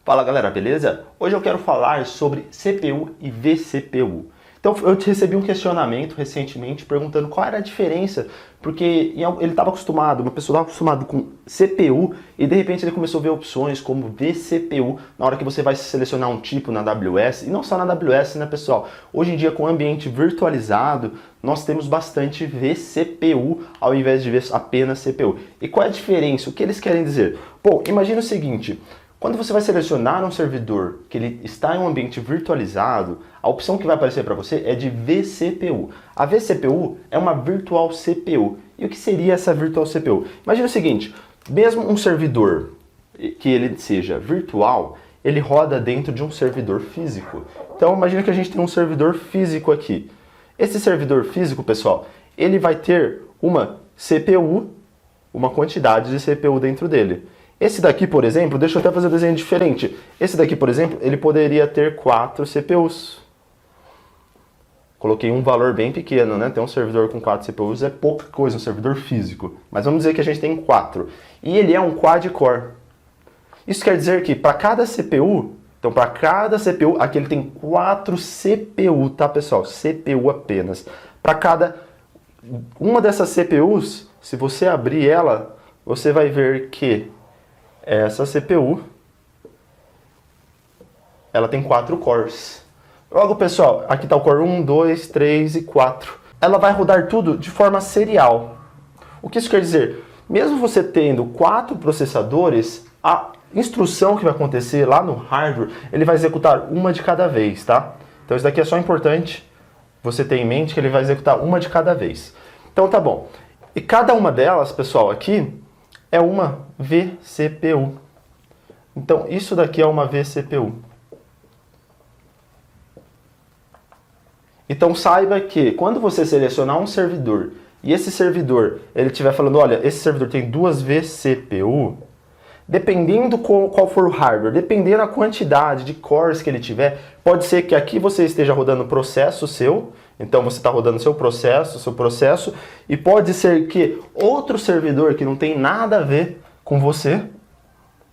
Fala galera, beleza? Hoje eu quero falar sobre CPU e vCPU. Então eu recebi um questionamento recentemente perguntando qual era a diferença, porque ele estava acostumado, uma pessoa estava acostumada com CPU e de repente ele começou a ver opções como vCPU na hora que você vai selecionar um tipo na AWS, e não só na AWS, né pessoal? Hoje em dia com o ambiente virtualizado, nós temos bastante vCPU ao invés de ver apenas CPU. E qual é a diferença? O que eles querem dizer? Bom, imagina o seguinte. Quando você vai selecionar um servidor que ele está em um ambiente virtualizado, a opção que vai aparecer para você é de vCPU. A vCPU é uma Virtual CPU. E o que seria essa Virtual CPU? Imagina o seguinte, mesmo um servidor que ele seja virtual, ele roda dentro de um servidor físico. Então imagina que a gente tem um servidor físico aqui. Esse servidor físico, pessoal, ele vai ter uma CPU, uma quantidade de CPU dentro dele. Esse daqui, por exemplo, deixa eu até fazer um desenho diferente. Esse daqui, por exemplo, ele poderia ter 4 CPUs. Coloquei um valor bem pequeno, né? Ter um servidor com 4 CPUs é pouca coisa, um servidor físico. Mas vamos dizer que a gente tem 4. E ele é um quad-core. Isso quer dizer que para cada CPU, então para cada CPU, aqui ele tem 4 CPU, tá pessoal? CPU apenas. Para cada uma dessas CPUs, se você abrir ela, você vai ver que essa CPU, ela tem 4 cores. Logo, pessoal, aqui está o core 1, 2, 3 e 4. Ela vai rodar tudo de forma serial. O que isso quer dizer? Mesmo você tendo 4 processadores, a instrução que vai acontecer lá no hardware, ele vai executar uma de cada vez, tá? Então isso daqui é só importante você ter em mente que ele vai executar uma de cada vez. Então tá bom. E cada uma delas, pessoal, aqui é uma vCPU. Então, isso daqui é uma vCPU. Então, saiba que quando você selecionar um servidor e esse servidor, ele estiver falando, olha, esse servidor tem 2 vCPU, dependendo qual for o hardware, dependendo da quantidade de cores que ele tiver, pode ser que aqui você esteja rodando o processo seu, então você está rodando seu processo, e pode ser que outro servidor que não tem nada a ver com você,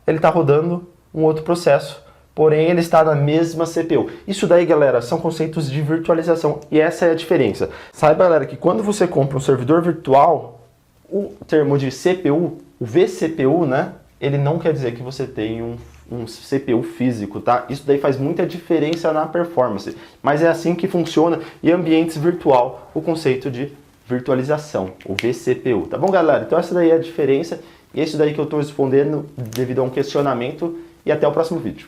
ele está rodando um outro processo, porém ele está na mesma CPU. Isso daí, galera, são conceitos de virtualização, e essa é a diferença. Saiba, galera, que quando você compra um servidor virtual, o termo de CPU, o vCPU, né, ele não quer dizer que você tem um CPU físico, tá? Isso daí faz muita diferença na performance, mas é assim que funciona em ambientes virtual, o conceito de virtualização, o vCPU, tá bom, galera? Então essa daí é a diferença, e é isso daí que eu estou respondendo devido a um questionamento, e até o próximo vídeo.